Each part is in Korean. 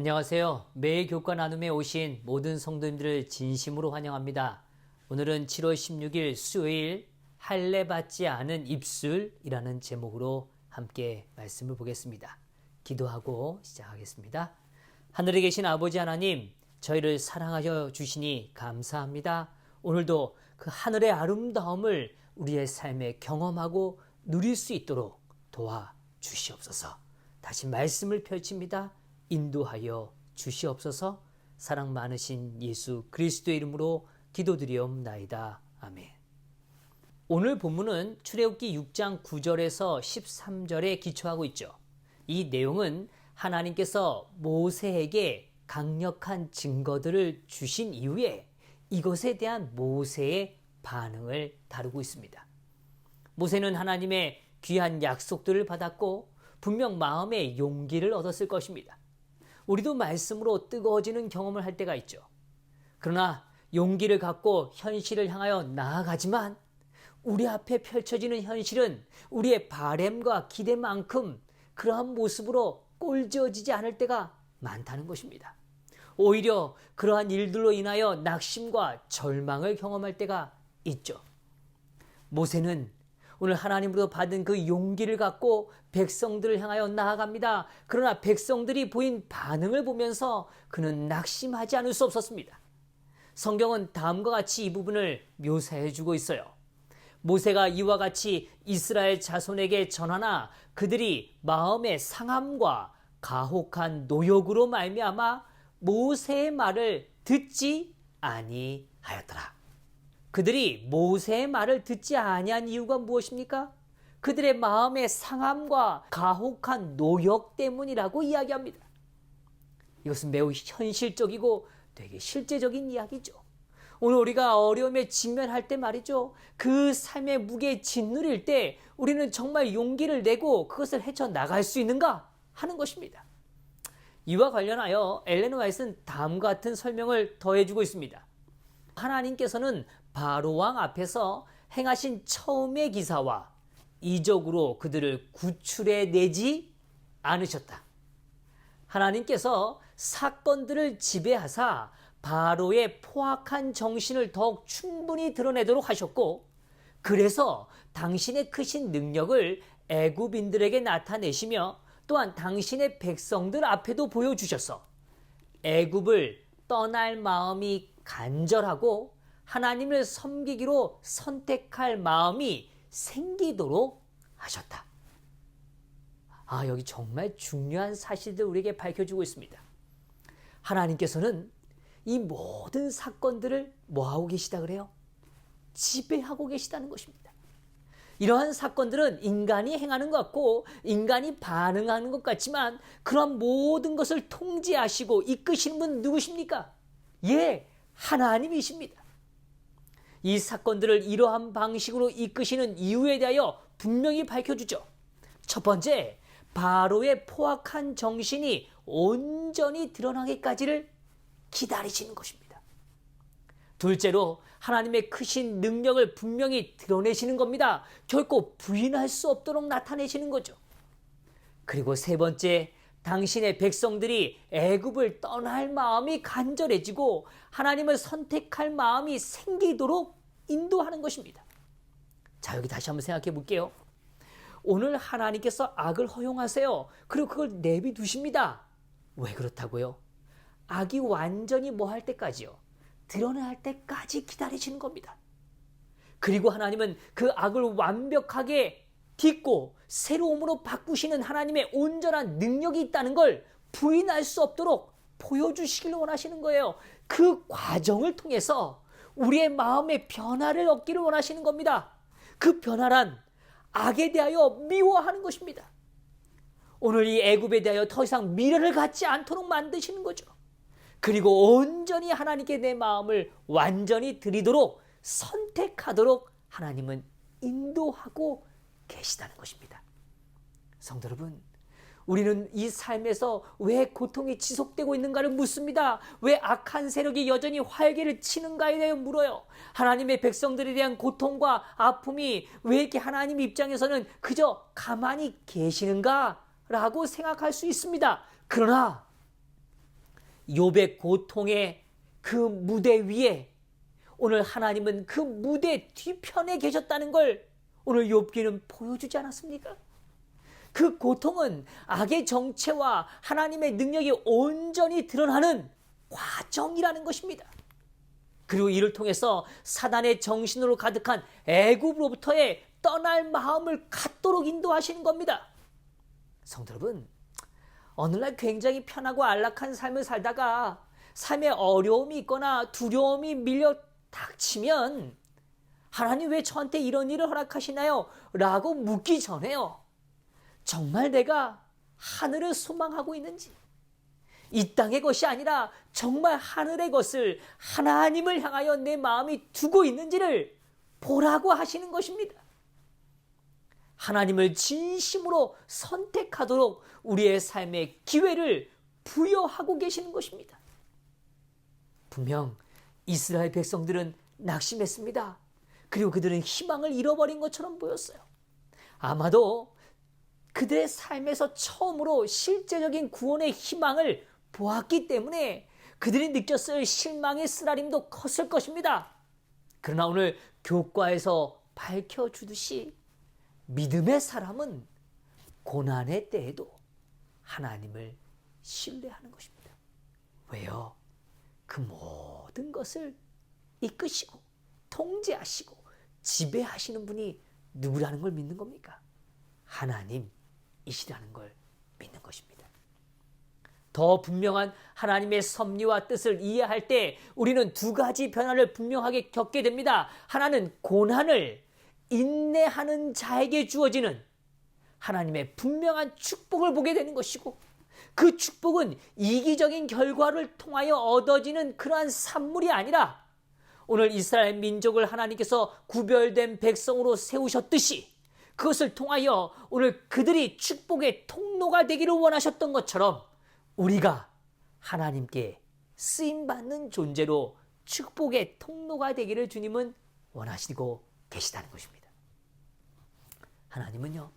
안녕하세요. 매일 교과 나눔에 오신 모든 성도님들을 진심으로 환영합니다. 오늘은 7월 16일 수요일 할례 받지 않은 입술이라는 제목으로 함께 말씀을 보겠습니다. 기도하고 시작하겠습니다. 하늘에 계신 아버지 하나님, 저희를 사랑하여 주시니 감사합니다. 오늘도 그 하늘의 아름다움을 우리의 삶에 경험하고 누릴 수 있도록 도와주시옵소서. 다시 말씀을 펼칩니다. 인도하여 주시옵소서. 사랑 많으신 예수 그리스도의 이름으로 기도드리옵나이다. 아멘. 오늘 본문은 출애굽기 6장 9절에서 13절에 기초하고 있죠. 이 내용은 하나님께서 모세에게 강력한 증거들을 주신 이후에 이것에 대한 모세의 반응을 다루고 있습니다. 모세는 하나님의 귀한 약속들을 받았고 분명 마음의 용기를 얻었을 것입니다. 우리도 말씀으로 뜨거워지는 경험을 할 때가 있죠. 그러나 용기를 갖고 현실을 향하여 나아가지만 우리 앞에 펼쳐지는 현실은 우리의 바램과 기대만큼 그러한 모습으로 꼴지어지지 않을 때가 많다는 것입니다. 오히려 그러한 일들로 인하여 낙심과 절망을 경험할 때가 있죠. 모세는 오늘 하나님으로부터 받은 그 용기를 갖고 백성들을 향하여 나아갑니다. 그러나 백성들이 보인 반응을 보면서 그는 낙심하지 않을 수 없었습니다. 성경은 다음과 같이 이 부분을 묘사해 주고 있어요. 모세가 이와 같이 이스라엘 자손에게 전하나 그들이 마음의 상함과 가혹한 노역으로 말미암아 모세의 말을 듣지 아니하였더라. 그들이 모세의 말을 듣지 아니한 이유가 무엇입니까? 그들의 마음의 상함과 가혹한 노역 때문이라고 이야기합니다. 이것은 매우 현실적이고 되게 실제적인 이야기죠. 오늘 우리가 어려움에 직면할 때 말이죠. 그 삶의 무게에 짓누릴 때 우리는 정말 용기를 내고 그것을 헤쳐나갈 수 있는가 하는 것입니다. 이와 관련하여 엘렌 화이트는 다음과 같은 설명을 더해주고 있습니다. 하나님께서는 바로 왕 앞에서 행하신 처음의 기사와 이적으로 그들을 구출해 내지 않으셨다. 하나님께서 사건들을 지배하사 바로의 포악한 정신을 더욱 충분히 드러내도록 하셨고, 그래서 당신의 크신 능력을 애굽인들에게 나타내시며 또한 당신의 백성들 앞에도 보여주셔서 애굽을 떠날 마음이 간절하고 하나님을 섬기기로 선택할 마음이 생기도록 하셨다. 여기 정말 중요한 사실들 우리에게 밝혀주고 있습니다. 하나님께서는 이 모든 사건들을 뭐하고 계시다 그래요? 지배하고 계시다는 것입니다. 이러한 사건들은 인간이 행하는 것 같고 인간이 반응하는 것 같지만 그런 모든 것을 통제하시고 이끄시는 분 누구십니까? 하나님이십니다. 이 사건들을 이러한 방식으로 이끄시는 이유에 대하여 분명히 밝혀주죠. 첫 번째, 바로의 포악한 정신이 온전히 드러나기까지를 기다리시는 것입니다. 둘째로 하나님의 크신 능력을 분명히 드러내시는 겁니다. 결코 부인할 수 없도록 나타내시는 거죠. 그리고 세 번째, 당신의 백성들이 애굽을 떠날 마음이 간절해지고 하나님을 선택할 마음이 생기도록 인도하는 것입니다. 자, 여기 다시 한번 생각해 볼게요. 오늘 하나님께서 악을 허용하세요. 그리고 그걸 내비두십니다. 왜 그렇다고요? 악이 완전히 할 때까지요? 드러날 때까지 기다리시는 겁니다. 그리고 하나님은 그 악을 완벽하게 딛고 새로움으로 바꾸시는 하나님의 온전한 능력이 있다는 걸 부인할 수 없도록 보여주시길 원하시는 거예요. 그 과정을 통해서 우리의 마음의 변화를 얻기를 원하시는 겁니다. 그 변화란 악에 대하여 미워하는 것입니다. 오늘 이 애굽에 대하여 더 이상 미련을 갖지 않도록 만드시는 거죠. 그리고 온전히 하나님께 내 마음을 완전히 드리도록 선택하도록 하나님은 인도하고 계시다는 것입니다. 성도 여러분, 우리는 이 삶에서 왜 고통이 지속되고 있는가를 묻습니다. 왜 악한 세력이 여전히 활개를 치는가에 대해 물어요. 하나님의 백성들에 대한 고통과 아픔이 왜 이렇게 하나님 입장에서는 그저 가만히 계시는가라고 생각할 수 있습니다. 그러나 욥의 고통의 그 무대 위에 오늘 하나님은 그 무대 뒤편에 계셨다는 걸 오늘 욥기는 보여주지 않았습니까? 그 고통은 악의 정체와 하나님의 능력이 온전히 드러나는 과정이라는 것입니다. 그리고 이를 통해서 사단의 정신으로 가득한 애굽으로부터의 떠날 마음을 갖도록 인도하시는 겁니다. 성도 여러분, 어느 날 굉장히 편하고 안락한 삶을 살다가 삶에 어려움이 있거나 두려움이 밀려 닥치면 하나님 왜 저한테 이런 일을 허락하시나요? 라고 묻기 전에요. 정말 내가 하늘을 소망하고 있는지, 이 땅의 것이 아니라 정말 하늘의 것을 하나님을 향하여 내 마음이 두고 있는지를 보라고 하시는 것입니다. 하나님을 진심으로 선택하도록 우리의 삶에 기회를 부여하고 계시는 것입니다. 분명 이스라엘 백성들은 낙심했습니다. 그리고 그들은 희망을 잃어버린 것처럼 보였어요. 아마도 그들의 삶에서 처음으로 실제적인 구원의 희망을 보았기 때문에 그들이 느꼈을 실망의 쓰라림도 컸을 것입니다. 그러나 오늘 교과에서 밝혀주듯이 믿음의 사람은 고난의 때에도 하나님을 신뢰하는 것입니다. 왜요? 그 모든 것을 이끄시고 통제하시고 지배하시는 분이 누구라는 걸 믿는 겁니까? 하나님이시라는 걸 믿는 것입니다. 더 분명한 하나님의 섭리와 뜻을 이해할 때 우리는 두 가지 변화를 분명하게 겪게 됩니다. 하나는 고난을 인내하는 자에게 주어지는 하나님의 분명한 축복을 보게 되는 것이고, 그 축복은 이기적인 결과를 통하여 얻어지는 그러한 산물이 아니라 오늘 이스라엘 민족을 하나님께서 구별된 백성으로 세우셨듯이 그것을 통하여 오늘 그들이 축복의 통로가 되기를 원하셨던 것처럼 우리가 하나님께 쓰임받는 존재로 축복의 통로가 되기를 주님은 원하시고 계시다는 것입니다. 하나님은요,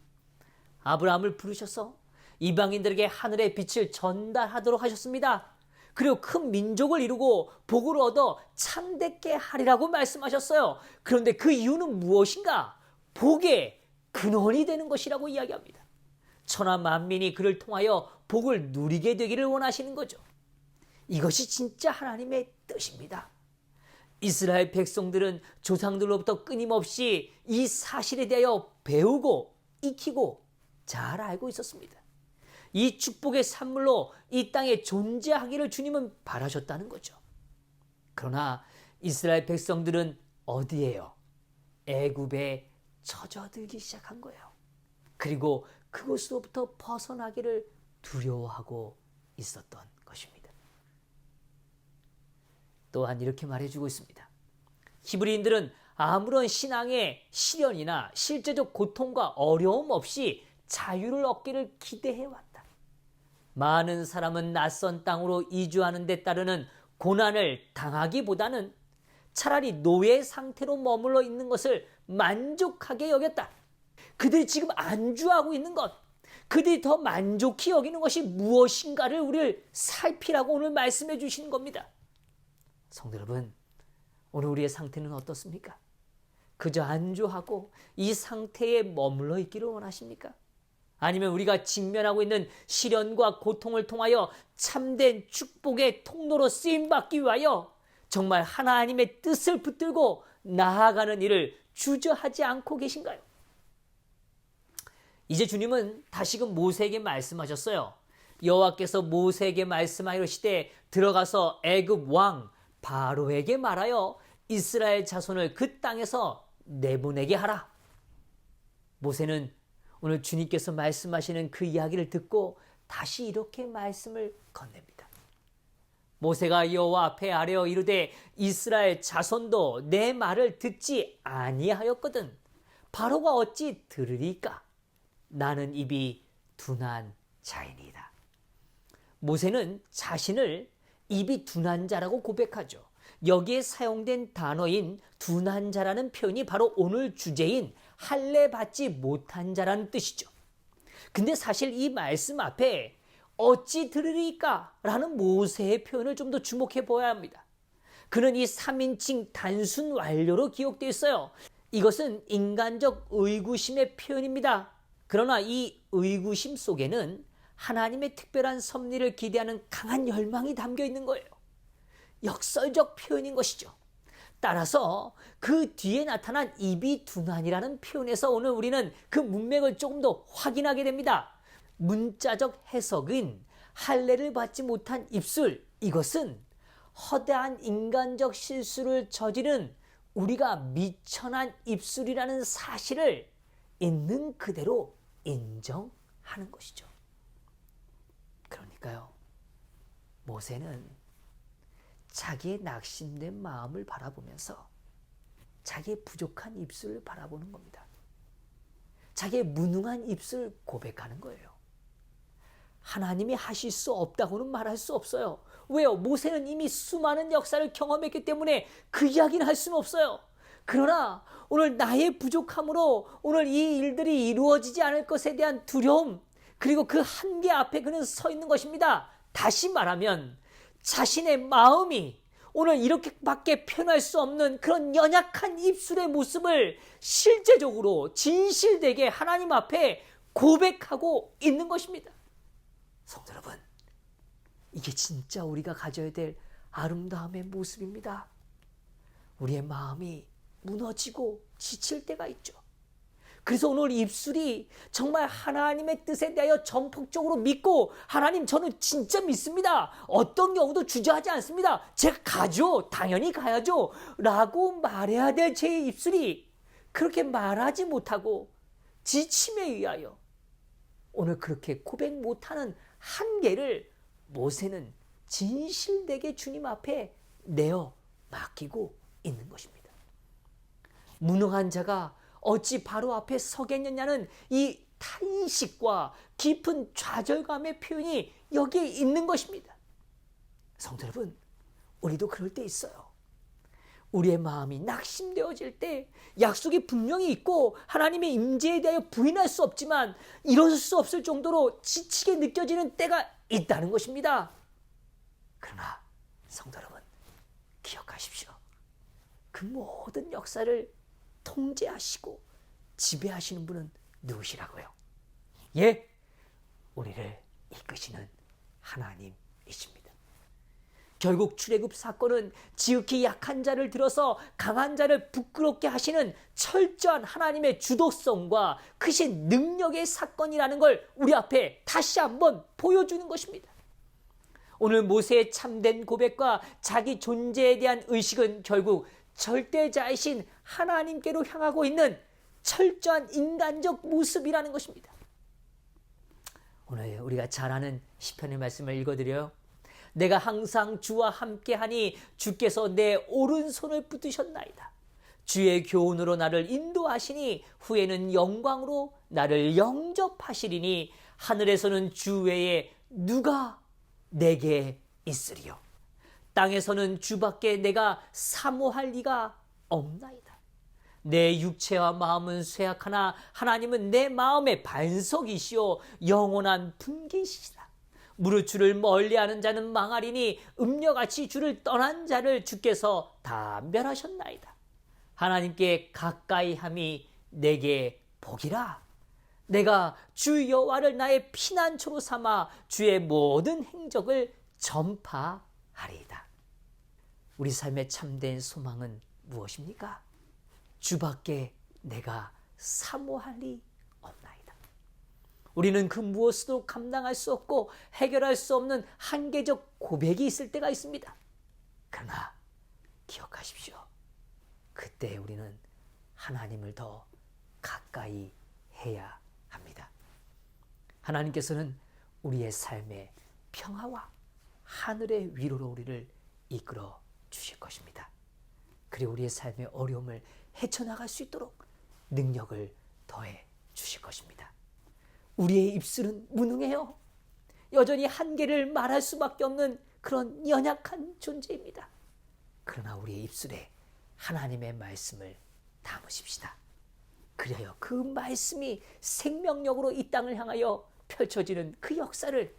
아브라함을 부르셔서 이방인들에게 하늘의 빛을 전달하도록 하셨습니다. 그리고 큰 민족을 이루고 복을 얻어 참되게 하리라고 말씀하셨어요. 그런데 그 이유는 무엇인가? 복의 근원이 되는 것이라고 이야기합니다. 천하 만민이 그를 통하여 복을 누리게 되기를 원하시는 거죠. 이것이 진짜 하나님의 뜻입니다. 이스라엘 백성들은 조상들로부터 끊임없이 이 사실에 대하여 배우고 익히고 잘 알고 있었습니다. 이 축복의 산물로 이 땅에 존재하기를 주님은 바라셨다는 거죠. 그러나 이스라엘 백성들은 어디에요? 애굽에 젖어들기 시작한 거예요. 그리고 그것으로부터 벗어나기를 두려워하고 있었던 것입니다. 또한 이렇게 말해주고 있습니다. 히브리인들은 아무런 신앙의 시련이나 실제적 고통과 어려움 없이 자유를 얻기를 기대해왔다. 많은 사람은 낯선 땅으로 이주하는 데 따르는 고난을 당하기보다는 차라리 노예 상태로 머물러 있는 것을 만족하게 여겼다. 그들이 지금 안주하고 있는 것, 그들이 더 만족히 여기는 것이 무엇인가를 우리를 살피라고 오늘 말씀해 주시는 겁니다. 성도 여러분, 오늘 우리의 상태는 어떻습니까? 그저 안주하고 이 상태에 머물러 있기를 원하십니까? 아니면 우리가 직면하고 있는 시련과 고통을 통하여 참된 축복의 통로로 쓰임받기 위하여 정말 하나님의 뜻을 붙들고 나아가는 일을 주저하지 않고 계신가요? 이제 주님은 다시금 모세에게 말씀하셨어요. 여호와께서 모세에게 말씀하시되 들어가서 애굽 왕 바로에게 말하여 이스라엘 자손을 그 땅에서 내보내게 하라. 모세는 오늘 주님께서 말씀하시는 그 이야기를 듣고 다시 이렇게 말씀을 건넵니다. 모세가 여호와 앞에 아뢰어 이르되 이스라엘 자손도 내 말을 듣지 아니하였거든 바로가 어찌 들으리까? 나는 입이 둔한 자이니이다. 모세는 자신을 입이 둔한 자라고 고백하죠. 여기에 사용된 단어인 둔한 자라는 표현이 바로 오늘 주제인 할례 받지 못한 자라는 뜻이죠. 근데 사실 이 말씀 앞에 어찌 들으리까? 라는 모세의 표현을 좀 더 주목해 보아야 합니다. 그는 이 3인칭 단순 완료로 기록되어 있어요. 이것은 인간적 의구심의 표현입니다. 그러나 이 의구심 속에는 하나님의 특별한 섭리를 기대하는 강한 열망이 담겨 있는 거예요. 역설적 표현인 것이죠. 따라서 그 뒤에 나타난 입이 둔한이라는 표현에서 오늘 우리는 그 문맥을 조금 더 확인하게 됩니다. 문자적 해석은 할례를 받지 못한 입술, 이것은 허다한 인간적 실수를 저지른 우리가 미천한 입술이라는 사실을 있는 그대로 인정하는 것이죠. 그러니까요, 모세는 자기의 낙심된 마음을 바라보면서 자기의 부족한 입술을 바라보는 겁니다. 자기의 무능한 입술을 고백하는 거예요. 하나님이 하실 수 없다고는 말할 수 없어요. 왜요? 모세는 이미 수많은 역사를 경험했기 때문에 그 이야기는 할 수는 없어요. 그러나 오늘 나의 부족함으로 오늘 이 일들이 이루어지지 않을 것에 대한 두려움, 그리고 그 한계 앞에 그는 서 있는 것입니다. 다시 말하면 자신의 마음이 오늘 이렇게밖에 표현할 수 없는 그런 연약한 입술의 모습을 실제적으로 진실되게 하나님 앞에 고백하고 있는 것입니다. 성도 여러분, 이게 진짜 우리가 가져야 될 아름다움의 모습입니다. 우리의 마음이 무너지고 지칠 때가 있죠. 그래서 오늘 입술이 정말 하나님의 뜻에 대하여 전폭적으로 믿고, 하나님 저는 진짜 믿습니다, 어떤 경우도 주저하지 않습니다, 제가 가죠, 당연히 가야죠 라고 말해야 될 제 입술이 그렇게 말하지 못하고 지침에 의하여 오늘 그렇게 고백 못하는 한계를 모세는 진실되게 주님 앞에 내어 맡기고 있는 것입니다. 무능한 자가 어찌 바로 앞에 서겠느냐는 이 탄식과 깊은 좌절감의 표현이 여기에 있는 것입니다. 성도 여러분, 우리도 그럴 때 있어요. 우리의 마음이 낙심되어질 때 약속이 분명히 있고 하나님의 임재에 대하여 부인할 수 없지만 이럴 수 없을 정도로 지치게 느껴지는 때가 있다는 것입니다. 그러나 성도 여러분, 기억하십시오. 그 모든 역사를 통제하시고 지배하시는 분은 누구시라고요? 예, 우리를 이끄시는 하나님이십니다. 결국 출애굽 사건은 지극히 약한 자를 들어서 강한 자를 부끄럽게 하시는 철저한 하나님의 주도성과 크신 능력의 사건이라는 걸 우리 앞에 다시 한번 보여주는 것입니다. 오늘 모세의 참된 고백과 자기 존재에 대한 의식은 결국 절대자이신 하나님께로 향하고 있는 철저한 인간적 모습이라는 것입니다. 오늘 우리가 잘 아는 시편의 말씀을 읽어드려요. 내가 항상 주와 함께하니 주께서 내 오른손을 붙드셨나이다. 주의 교훈으로 나를 인도하시니 후에는 영광으로 나를 영접하시리니 하늘에서는 주 외에 누가 내게 있으리요. 땅에서는 주밖에 내가 사모할 리가 없나이다. 내 육체와 마음은 쇠약하나 하나님은 내 마음의 반석이시오 영원한 분기시라. 무릇 주를 멀리하는 자는 망하리니 음녀같이 주를 떠난 자를 주께서 다 멸하셨나이다. 하나님께 가까이 함이 내게 복이라. 내가 주 여호와를 나의 피난처로 삼아 주의 모든 행적을 전파하리이다. 우리 삶의 참된 소망은 무엇입니까? 주밖에 내가 사모할 리 없나이다. 우리는 그 무엇으로 감당할 수 없고 해결할 수 없는 한계적 고백이 있을 때가 있습니다. 그러나 기억하십시오. 그때 우리는 하나님을 더 가까이 해야 합니다. 하나님께서는 우리의 삶의 평화와 하늘의 위로로 우리를 이끌어 주실 것입니다. 그리고 우리의 삶의 어려움을 헤쳐나갈 수 있도록 능력을 더해 주실 것입니다. 우리의 입술은 무능해요. 여전히 한계를 말할 수밖에 없는 그런 연약한 존재입니다. 그러나 우리의 입술에 하나님의 말씀을 담으십시다. 그래야 그 말씀이 생명력으로 이 땅을 향하여 펼쳐지는 그 역사를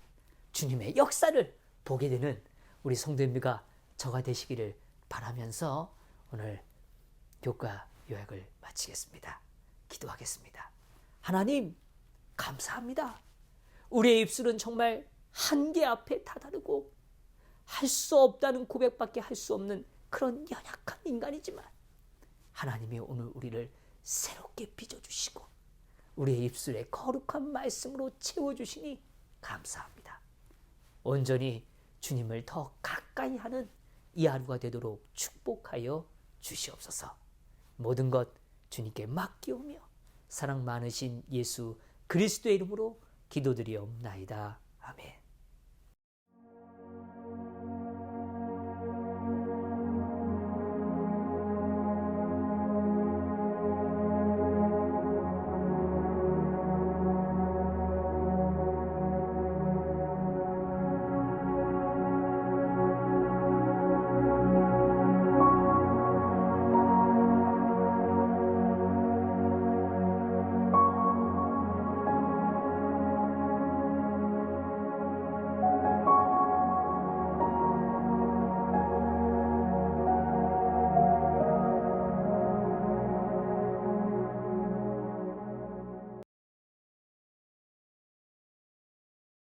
주님의 역사를 보게 되는 우리 성도님들과 저가 되시기를 바라면서 오늘 교과 요약을 마치겠습니다. 기도하겠습니다. 하나님, 감사합니다. 우리의 입술은 정말 한계 앞에 다다르고 할 수 없다는 고백밖에 할 수 없는 그런 연약한 인간이지만 하나님이 오늘 우리를 새롭게 빚어주시고 우리의 입술에 거룩한 말씀으로 채워주시니 감사합니다. 온전히 주님을 더 가까이 하는 이 하루가 되도록 축복하여 주시옵소서. 모든 것 주님께 맡기오며 사랑 많으신 예수 그리스도의 이름으로 기도드리옵나이다. 아멘.